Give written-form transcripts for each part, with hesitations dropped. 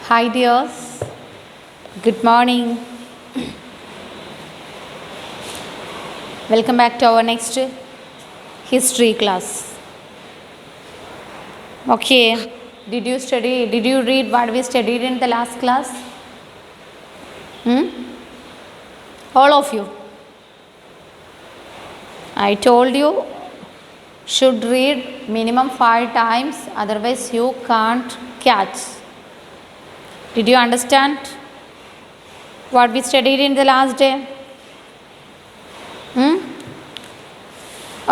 Hi dears, good morning. Welcome back to our next history class. Okay, did you read what we studied in the last class? All of you. I told you should read minimum 5 times, otherwise you can't catch. Did you understand what we studied in the last day?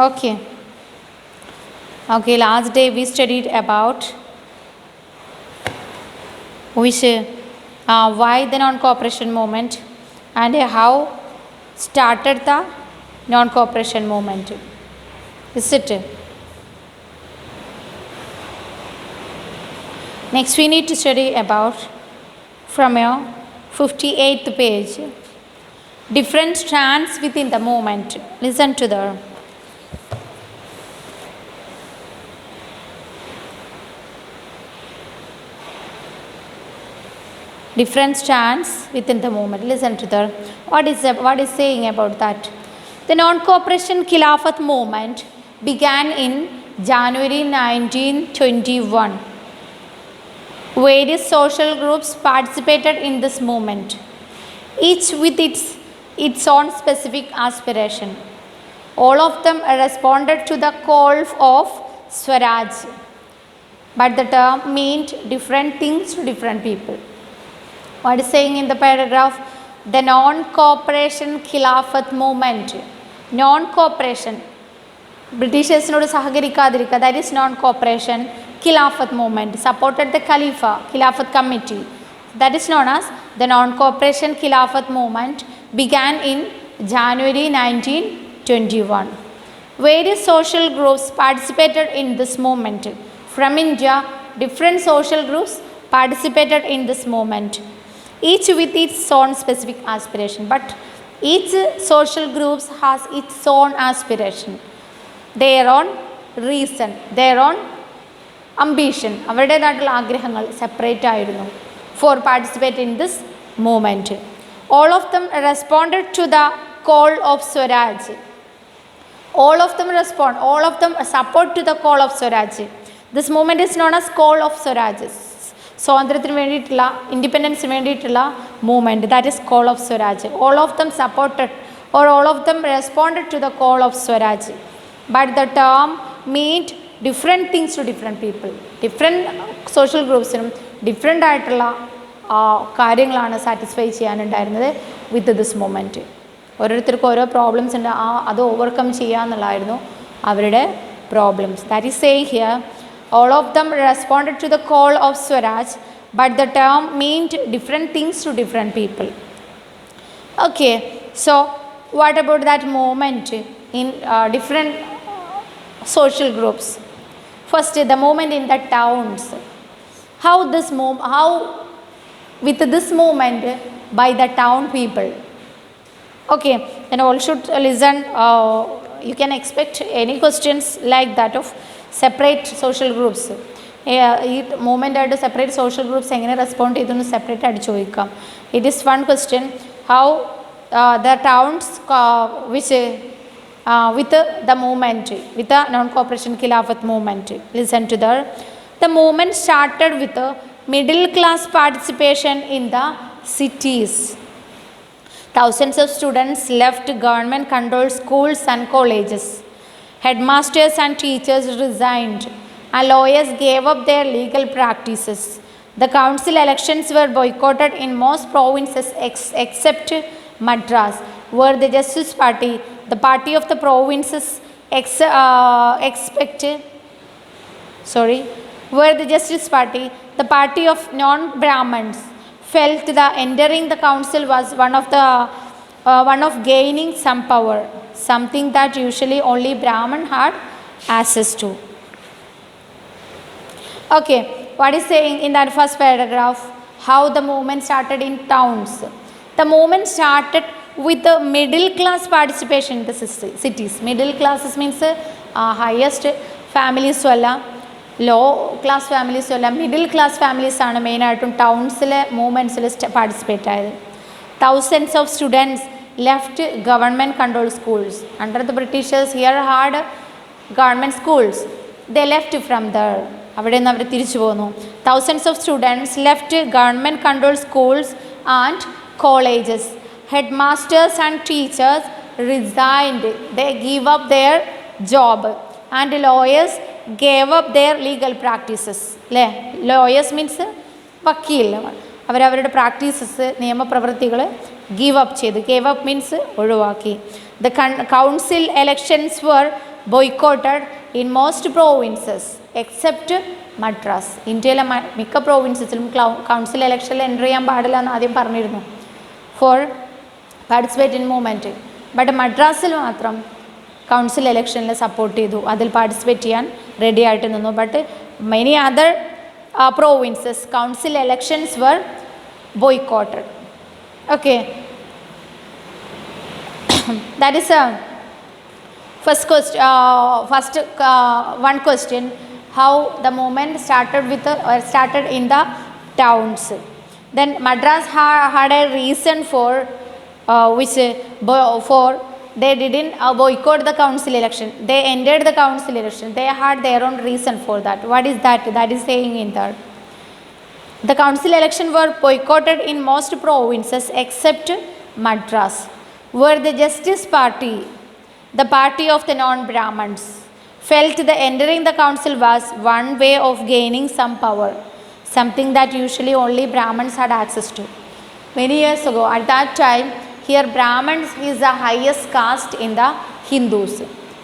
Okay. Okay, last day we studied about why the non-cooperation movement and how started the non-cooperation movement. Is it? Next we need to study about from your 58th page. Different strands within the movement. Listen to the different strands within the movement. Listen to the what is saying about that. The non-cooperation Khilafat movement began in January 1921. Various social groups participated in this movement, each with its own specific aspiration. All of them responded to the call of Swaraj, but the term meant different things to different people. What is saying in the paragraph? The non-cooperation Khilafat movement. Non-cooperation. Britishers nodu sahakarikkadirikka, that is non-cooperation. Khilafat movement supported the Khilafat committee. That is known as the non-cooperation Khilafat movement began in January 1921. Various social groups participated in this movement. From India, different social groups participated in this movement, each with its own specific aspiration. But each social group has its own aspiration, their own reason, their own ambition. അവരുടേതായിട്ടുള്ള ആഗ്രഹങ്ങൾ separate ആയിരുന്നു for participate in this movement. All of them responded to the call of Swaraj. All of them support to the call of Swaraj. This movement is known as call of Swaraj. സ്വാതന്ത്ര്യത്തിന് വേണ്ടിയിട്ടുള്ള ഇൻഡിപെൻഡൻസിന് വേണ്ടിയിട്ടുള്ള movement, that is call of Swaraj. All of them supported or all of them responded to the call of Swaraj. But the term meant different things to different people. Different social groups-നും different ആയിട്ടുള്ള കാര്യങ്ങളാണ് satisfy ചെയ്യാനുണ്ടായിരുന്നത് with this movement. ഓരോരുത്തർക്കും ഓരോ problems ഉണ്ട്, അത് overcome ചെയ്യുക എന്നുള്ളതായിരുന്നു അവരുടെ problems. That is saying here all of them responded to the call of Swaraj, but the term meant different things to different people. Okay, so what about that movement in different social groups? First, the movement in the towns. How with this movement by the town people. Okay, then all should listen. You can expect any questions like that of separate social groups. ഈ movement ആയിട്ട് separate social groups എങ്ങനെ respond ചെയ്തെന്ന് separate ആയിട്ട് ചോദിക്കാം. It is one question. How the towns which with the movement, with the non cooperation Khilafat movement. Listen to the movement started with a middle class participation in the cities. Thousands of students left government controlled schools and colleges. Headmasters and teachers resigned, and lawyers gave up their legal practices. The council elections were boycotted in most provinces except Madras, where the Justice Party, the party of the provinces, where the Justice Party, the party of non-Brahmins, felt that entering the council was one of gaining some power, something that usually only Brahman had access to. Okay, what is saying in that first paragraph? How the movement started in towns. The movement started with the middle class participation in the cities. Middle classes means highest families. Low class ഫാമിലീസും അല്ല, middle class ഫാമിലീസാണ് മെയിനായിട്ടും ടൗൺസിലെ മൂവ്മെൻറ്റ്സിൽ participate ആയത്. Thousands of students left government control schools under the Britishers. Here had government schools, the left from there, അവിടെ നിന്ന് അവർ തിരിച്ചു പോന്നു. Thousands of students left government control schools and colleges. Head masters and teachers resigned, they give up their job. And lawyers gave up their legal practices. അല്ലേ, lawyers means വക്കീൽ, അവരവരുടെ practices നിയമപ്രവൃത്തികൾ give up ചെയ്തു. Gave up means ഒഴിവാക്കി. The council elections were boycotted in most provinces except Madras. ഇന്ത്യയിലെ മിക്ക പ്രോവിൻസസിലും council ഇലക്ഷനിൽ enter ചെയ്യാൻ പാടില്ല എന്ന് ആദ്യം പറഞ്ഞിരുന്നു for participate in movement. But മദ്രാസിൽ മാത്രം കൗൺസിൽ ഇലക്ഷനിൽ സപ്പോർട്ട് ചെയ്തു, അതിൽ പാർട്ടിസിപ്പേറ്റ് ചെയ്യാൻ റെഡി ആയിട്ട് നിന്നു. But many other provinces council elections were boycotted. Okay. That is a first question. One question: how the movement started in the towns. Then Madras had a reason for they didn't boycott the council election. They ended the council election. They had their own reason for that. What is that? That is saying in that the council election were boycotted in most provinces except Madras, where the Justice Party, the party of the non-Brahmins, felt that entering the council was one way of gaining some power, something that usually only Brahmins had access to. Many years ago, at that time, here Brahmins is the highest caste in the Hindus.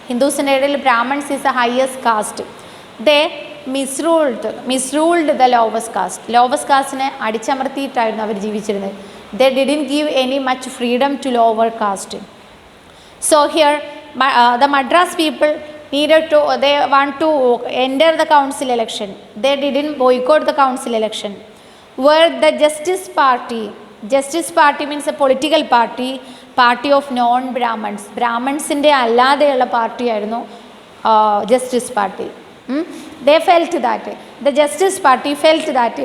Hindus in India, Brahmins is the highest caste. They misruled the lowest caste. Lowest caste ne adichamarthitayirunnu avaru jeevichirunnu. They didn't give any much freedom to lower caste. So here the Madras people needed to, they want to enter the council election. They didn't boycott the council election. Where the Justice Party means a political party of non-Brahmins. Brahminsinte alladeyulla party ആയിരുന്നു Justice Party. They felt that the Justice Party felt that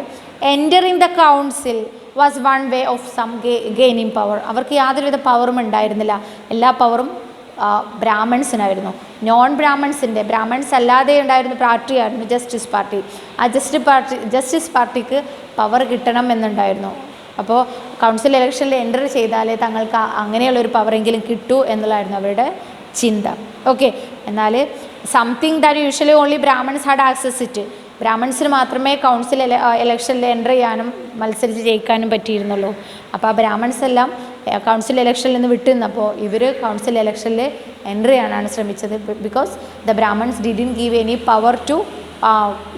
entering the council was one way of some gaining power. അവർക്ക് യാതൊരുവിധ പവറും ഉണ്ടായിരുന്നില്ല, എല്ലാ പവറും ബ്രാഹ്മൺസിനായിരുന്നു. Non ബ്രാഹ്മൺസിൻ്റെ, Brahmins അല്ലാതെ ഉണ്ടായിരുന്ന പാർട്ടിയായിരുന്നു justice party. ആ ജസ്റ്റിസ് പാർട്ടിക്ക് പവർ കിട്ടണം എന്നുണ്ടായിരുന്നു. അപ്പോൾ കൗൺസിൽ ഇലക്ഷനിൽ എൻ്റർ ചെയ്താലേ തങ്ങൾക്ക് അങ്ങനെയുള്ളൊരു പവറെങ്കിലും കിട്ടൂ എന്നുള്ളതായിരുന്നു അവരുടെ ചിന്ത. ഓക്കെ, എന്നാൽ something that usually only Brahmins had access it. ബ്രാഹ്മൺസിന് മാത്രമേ കൗൺസിൽ ഇലക്ഷനിൽ എൻ്റർ ചെയ്യാനും മത്സരിച്ച് ജയിക്കാനും പറ്റിയിരുന്നുള്ളൂ. അപ്പോൾ ആ ബ്രാഹ്മൺസ് എല്ലാം കൗൺസിൽ ഇലക്ഷനിൽ നിന്ന് വിട്ടുനിന്നപ്പോൾ ഇവർ കൗൺസിൽ ഇലക്ഷനിൽ എൻ്റർ ചെയ്യാനാണ് ശ്രമിച്ചത്. Because the Brahmins didn't give any power to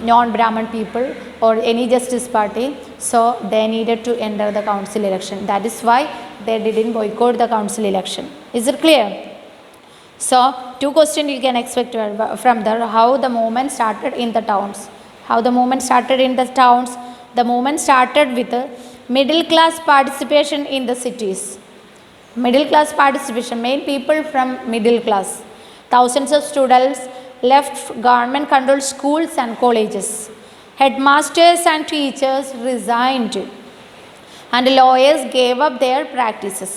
non-Brahmin people or any justice party, so they needed to enter the council election. That is why they didn't boycott the council election. Is it clear? So 2 questions you can expect from there. How the movement started in the towns. How the movement started in the towns. The movement started with middle class participation in the cities. Middle class participation, main people from middle class. Thousands of students left government controlled schools and colleges. Headmasters and teachers resigned and lawyers gave up their practices.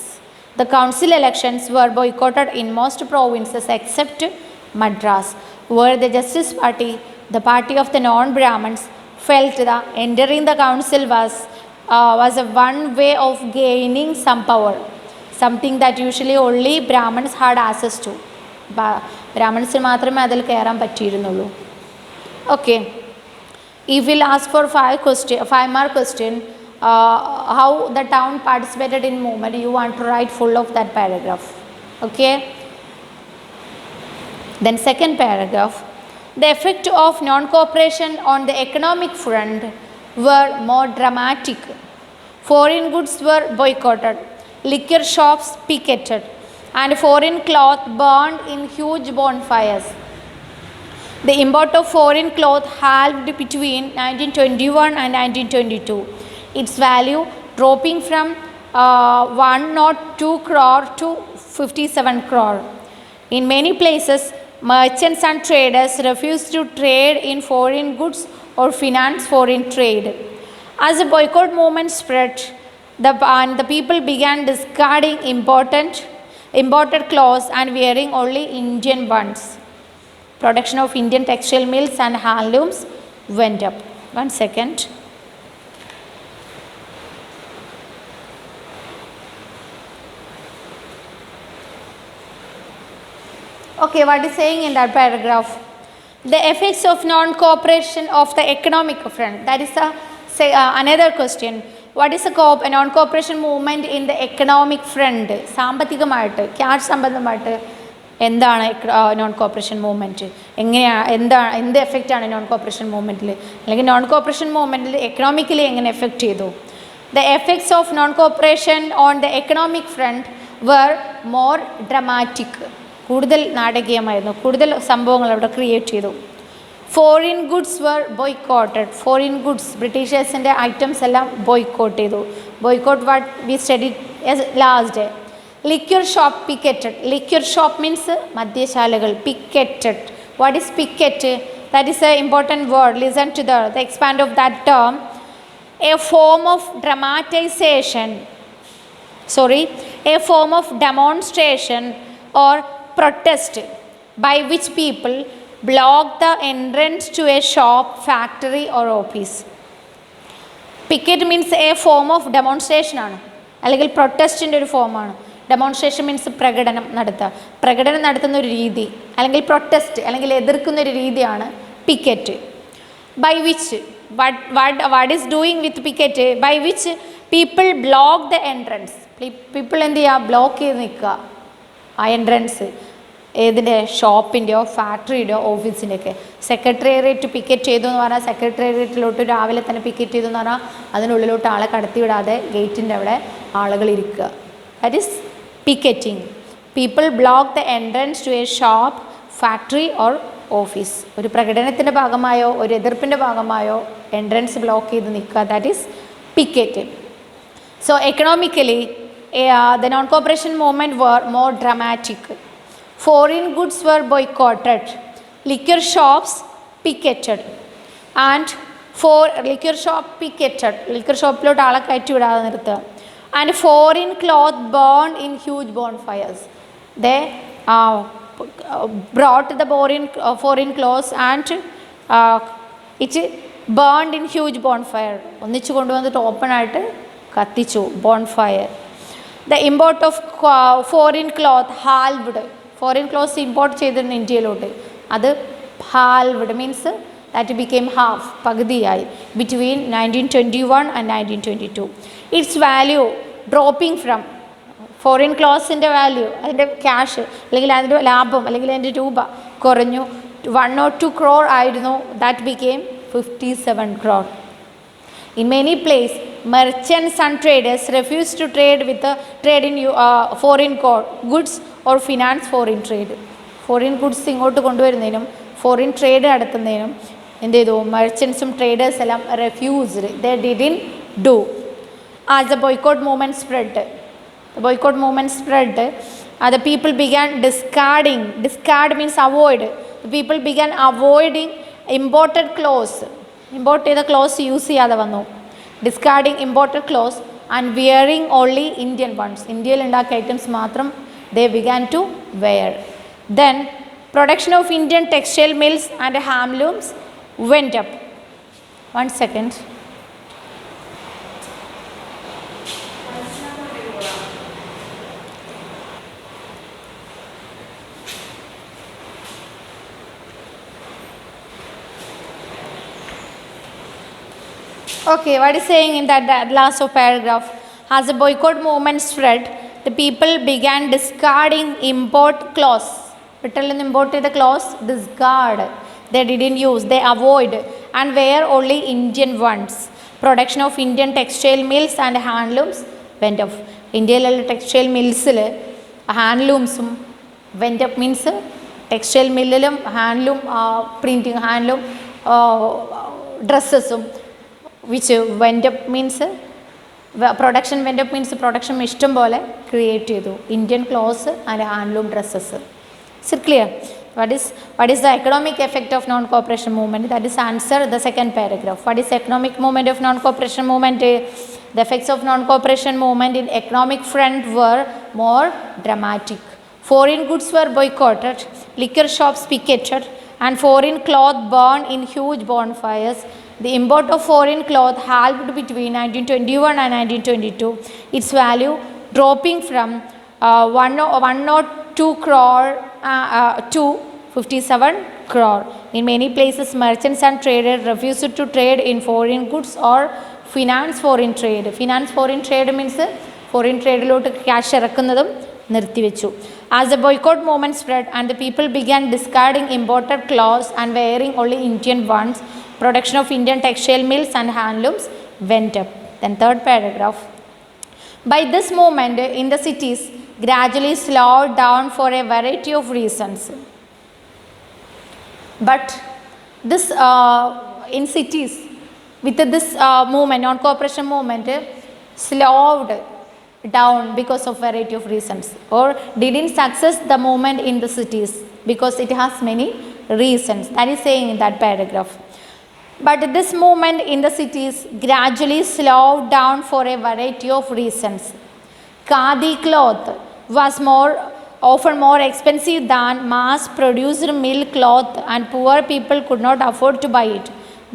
The council elections were boycotted in most provinces except Madras, where the Justice Party, the party of the non-Brahmins, felt that entering the council was a one way of gaining some power, something that usually only Brahmins had access to. ബ്രാഹ്മൺസിന് മാത്രമേ അതിൽ കയറാൻ പറ്റിയിരുന്നുള്ളൂ. Okay, if we'll ask for 5 mark question, how the town participated in movement, you want to write full of that paragraph. Okay, then second paragraph, the effect of non-cooperation on the economic front were more dramatic. Foreign goods were boycotted, liquor shops picketed, and foreign cloth burned in huge bonfires. The import of foreign cloth halved between 1921 and 1922, its value dropping from 102 crore to 57 crore. In many places, merchants and traders refused to trade in foreign goods or finance foreign trade. As the boycott movement spread, the people began discarding imported clothes and wearing only Indian ones. Production of Indian textile mills and handlooms went up. 1 second. Okay, what is saying in that paragraph? The effects of non-cooperation of the economic front. That is another question. What is a non-cooperation movement in the economic front? സാമ്പത്തികമായിട്ട് cash സംബന്ധമായിട്ട് എന്താണ് non corporation movement, എന്ത് എഫക്റ്റാണ് non cooperation മൂവ്മെൻറ്റിൽ, അല്ലെങ്കിൽ non cooperation മൂവ്മെൻറ്റിൽ economically എങ്ങനെ effect ചെയ്തു? The effects of non cooperation on the economic front were more dramatic. കൂടുതൽ നാടകീയമായിരുന്നു, കൂടുതൽ സംഭവങ്ങൾ അവിടെ ക്രിയേറ്റ് ചെയ്തു. Foreign goods were boycotted. Foreign goods, ബ്രിട്ടീഷേഴ്സിൻ്റെ ഐറ്റംസ് എല്ലാം ബോയ്ക്കോട്ട് ചെയ്തു. Boycott what we study last. Liquor shop picketed. Liquor shop means മദ്യശാലകൾ. Picketed. What is picket? That is a important word. Listen to the expand of that term. A form of dramatization, a form of demonstration or protest by which people block the entrance to a shop, factory or office. Picket means a form of demonstration ആണ്, അല്ലെങ്കിൽ പ്രൊട്ടസ്റ്റിൻ്റെ ഒരു ഫോമാണ്. Demonstration means പ്രകടനം നടത്തുന്ന ഒരു രീതി, അല്ലെങ്കിൽ protest, അല്ലെങ്കിൽ എതിർക്കുന്ന ഒരു രീതിയാണ് picket. By which what is doing with picket? By which people block the entrance. People എന്ത് ചെയ്യുക? ബ്ലോക്ക് ചെയ്ത് നിൽക്കുക ആ എൻട്രൻസ്. ഏതിൻ്റെ? ഷോപ്പിൻ്റെയോ ഫാക്ടറിയുടെയോ ഓഫീസിൻ്റെയൊക്കെ. സെക്രട്ടേറിയറ്റ് പിക്കറ്റ് ചെയ്തു എന്ന് പറഞ്ഞാൽ സെക്രട്ടേറിയറ്റിലോട്ട് രാവിലെ തന്നെ പിക്കറ്റ് ചെയ്തു എന്ന് പറഞ്ഞാൽ അതിനുള്ളിലോട്ട് ആളെ കടത്തിവിടാതെ ഗേറ്റിൻ്റെ അവിടെ ആളുകൾ ഇരിക്കുക. That is picketing. People block the entrance to a shop, factory or office. ഒരു പ്രകടനത്തിൻ്റെ ഭാഗമായോ ഒരു എതിർപ്പിൻ്റെ ഭാഗമായോ എൻട്രൻസ് ബ്ലോക്ക് ചെയ്ത് നിൽക്കുക. That is picket. So economically, the non-cooperation movement were more dramatic. Foreign goods were boycotted, liquor shops picketed, and liquor shop picketed, liquor shop ലോട്ട് ആളെ കയറ്റി വിടാതെ നിർത്തുക. And foreign cloth burned in huge bonfires. They brought the foreign clothes and it burned in huge bonfire. ഒന്നിച്ചു കൊണ്ടുവന്നിട്ട് open ആയിട്ട് കത്തിച്ചു. Bonfire. The import of foreign cloth halved. Foreign clothes import ചെയ്തിരുന്നു ഇന്ത്യയിലോട്ട്. അത് halved means that became half, പകുതിയായി, between 1921 and 1922. It's value dropping from foreign ക്ലോത്ത്സിൻ്റെ value, അതിൻ്റെ ക്യാഷ് അല്ലെങ്കിൽ അതിൻ്റെ ലാഭം അല്ലെങ്കിൽ അതിൻ്റെ രൂപ കുറഞ്ഞു. 1 or 2 crore ആയിരുന്നു. That became 57 crore. In many places, merchants and traders refused to trade in foreign goods or finance foreign trade. Foreign goods ഇങ്ങോട്ട് കൊണ്ടുവരുന്നതിനും ഫോറിൻ ട്രേഡ് നടത്തുന്നതിനും എന്ത് ചെയ്തു? മെർച്ചൻസും ട്രേഡേഴ്സ് എല്ലാം refused. They didn't do. As the boycott movement spread, the people began discarding. Discard means avoid. The people began avoiding imported clothes. Import ചെയ്ത clothes use ചെയ്യാതെ വന്നു. Discarding imported clothes and wearing only Indian ones. ഇന്ത്യയിൽ ഉണ്ടാക്കിയ items മാത്രം they began to wear. Then production of Indian textile mills and handlooms went up. 1 second. Okay, what is saying in that last of paragraph? As the boycott movement spread, the people began discarding import clothes. People import the clothes, discard. They didn't use, they avoid and wear only Indian ones. Production of Indian textile mills and handlooms went up. Indian textile mills, handlooms went up means textile mill, handloom, printing handloom, dresses. Which went up means production went up means production ഇഷ്ടം പോലെ create ചെയ്തു. Indian clothes and handloom dresses. Is it clear? What is the economic effect of non-cooperation movement? That is answer the second paragraph. What is economic movement of non-cooperation movement? The effects of non-cooperation movement in economic front were more dramatic. Foreign goods were boycotted, liquor shops picketed, and foreign cloth burned in huge bonfires. The import of foreign cloth halved between 1921 and 1922, its value dropping from 102 crore to 57 crore. In many places, merchants and traders refused to trade in foreign goods or finance foreign trade. Finance foreign trade means foreign trade lot cash ഇറക്കുന്നതും നിർത്തിവെച്ചു. As the boycott movement spread and the people began discarding imported clothes and wearing only Indian ones, production of Indian textile mills and handlooms went up. Then third paragraph. By this movement in the cities gradually slowed down for a variety of reasons. But this in cities with this movement, non-cooperation movement, slowed down because of variety of reasons, or didn't success the movement in the cities because it has many reasons. That is saying in that paragraph. But this movement in the cities gradually slowed down for a variety of reasons. Khadi cloth was often more expensive than mass-produced mill cloth, and poor people could not afford to buy it.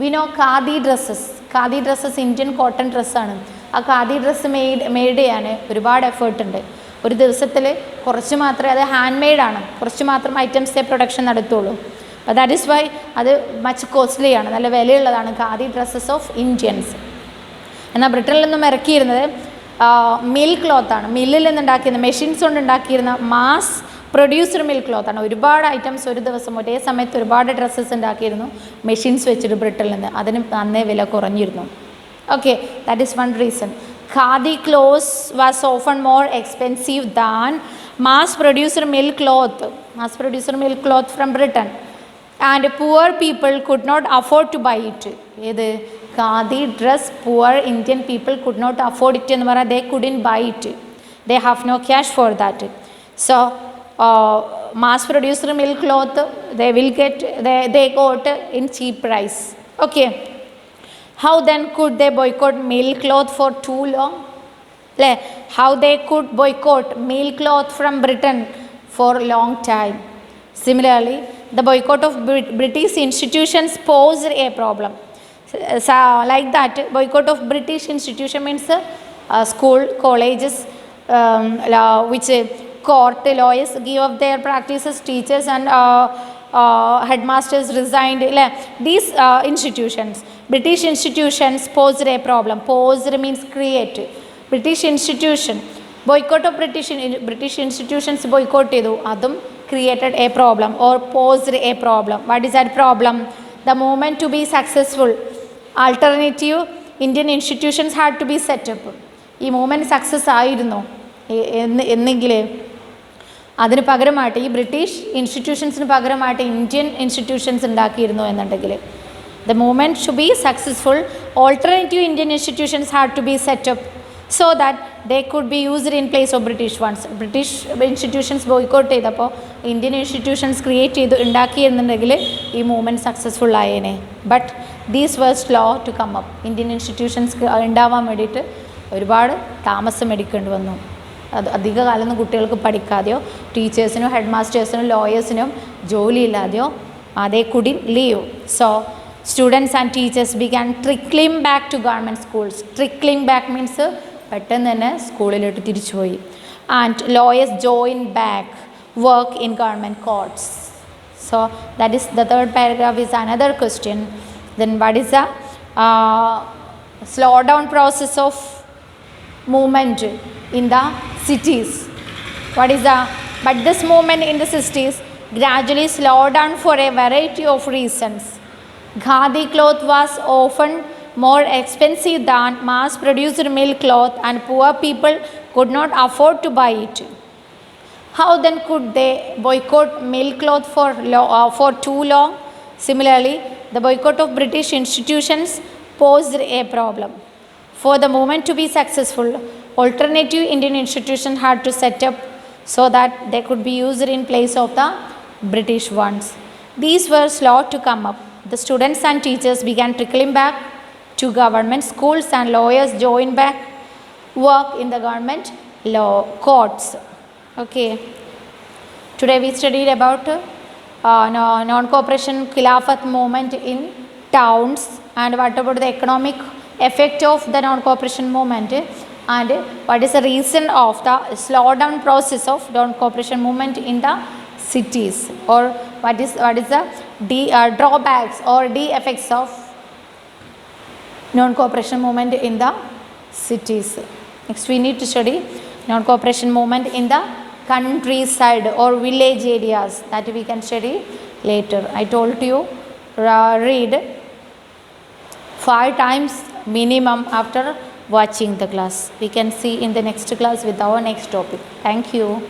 We know khadi dresses. Khadi dresses Indian cotton dress ആണ്. ആ khadi dress made ചെയ്യാൻ ഒരുപാട് effort ഉണ്ട്. ഒരു ദിവസത്തിൽ കുറച്ച് മാത്രമേ, അത് ഹാൻഡ് മെയ്ഡാണ്, കുറച്ച് മാത്രം ഐറ്റംസേ പ്രൊഡക്ഷൻ നടത്തുള്ളൂ. അപ്പോൾ ദാറ്റ് ഈസ് വൈ അത് മച്ച് കോസ്റ്റ്ലി ആണ്, നല്ല വിലയുള്ളതാണ് ഖാദി ഡ്രസ്സസ് ഓഫ് ഇന്ത്യൻസ്. എന്നാൽ ബ്രിട്ടനിൽ നിന്നും ഇറക്കിയിരുന്നത് മിൽ ക്ലോത്താണ്, മില്ലിൽ നിന്നുണ്ടാക്കിയിരുന്ന മെഷീൻസ് കൊണ്ട് ഉണ്ടാക്കിയിരുന്ന മാസ് പ്രൊഡ്യൂസ്ഡ് മിൽ ക്ലോത്താണ്. ഒരുപാട് ഐറ്റംസ് ഒരു ദിവസം ഒരേ സമയത്ത് ഒരുപാട് ഡ്രസ്സസ് ഉണ്ടാക്കിയിരുന്നു മെഷീൻസ് വെച്ചിട്ട് ബ്രിട്ടനിൽ നിന്ന്. അതിന് അന്നേ വില കുറഞ്ഞിരുന്നു. Okay, that is one reason. Khadi clothes was often more expensive than mass-produced mill cloth from Britain, and poor people could not afford to buy it. This khadi dress, poor Indian people could not afford it. They couldn't buy it. They have no cash for that. So, mass-produced mill cloth they got in cheap price. Okay. How then could they boycott mill cloth for too long? How they could boycott mill cloth from Britain for a long time? Similarly, the boycott of British institutions posed a problem. So, like that, boycott of British institution means school, colleges, which court lawyers give up their practices, teachers and headmasters resigned. These institutions, British institutions posed a problem. Posed means create. British institution, boycott of British institutions boycott edu, adum created a problem or posed a problem. What is that problem? The movement to be successful, alternative Indian institutions had to be set up. ഈ movement success ആയിരുന്നു എന്നെങ്കിൽ അതിന് പകരമായിട്ട് ഈ British ഇൻസ്റ്റിറ്റ്യൂഷൻസിന് പകരമായിട്ട് Indian institutions ഉണ്ടാക്കിയിരുന്നു എന്നുണ്ടെങ്കിൽ, the movement should be successful, alternative Indian institutions had to be set up so that they could be used in place of British ones. British institutions boycott ചെയ്തപ്പോൾ Indian institutions create ചെയ്ത് ഉണ്ടാക്കിയെന്നുണ്ടെങ്കിൽ ഈ movement successful ആയേനെ. But these were slow to come up. Indian institutions ഉണ്ടാവാൻ വേണ്ടിയിട്ട് ഒരുപാട് താമസം എടുക്കേണ്ടി വന്നു. അത് അധിക കാലമൊന്നും കുട്ടികൾക്ക് പഠിക്കാതെയോ ടീച്ചേഴ്സിനോ head മാസ്റ്റേഴ്സിനോ ലോയേഴ്സിനോ ജോലിയില്ലാതെയോ they couldn't leave. So students and teachers began trickling back to government schools. Trickling back means പെട്ടെന്ന് തന്നെ സ്കൂളിലോട്ട് തിരിച്ചുപോയി. And lawyers joined back work in government courts. So that is the third paragraph is another question. Then what is the slow down process of movement in the cities? What is the, but this movement in the cities gradually slowed down for a variety of reasons. Khadi cloth was often more expensive than mass-produced mill cloth, and poor people could not afford to buy it. How then could they boycott mill cloth for too long? Similarly, the boycott of British institutions posed a problem. For the movement to be successful, alternative Indian institutions had to set up so that they could be used in place of the British ones. These were slow to come up. The students and teachers began trickling back to government schools and lawyers joined back work in the government law courts. Okay. Today we studied about non-cooperation Khilafat movement in towns, and what about the economic effect of the non-cooperation movement, and what is the reason of the slowdown process of non-cooperation movement in the cities, or what is the drawbacks or defects of non-cooperation movement in the cities. Next we need to study non-cooperation movement in the countryside or village areas, that we can study later. I told you read 5 times minimum after watching the class. We can see in the next class with our next topic. Thank you.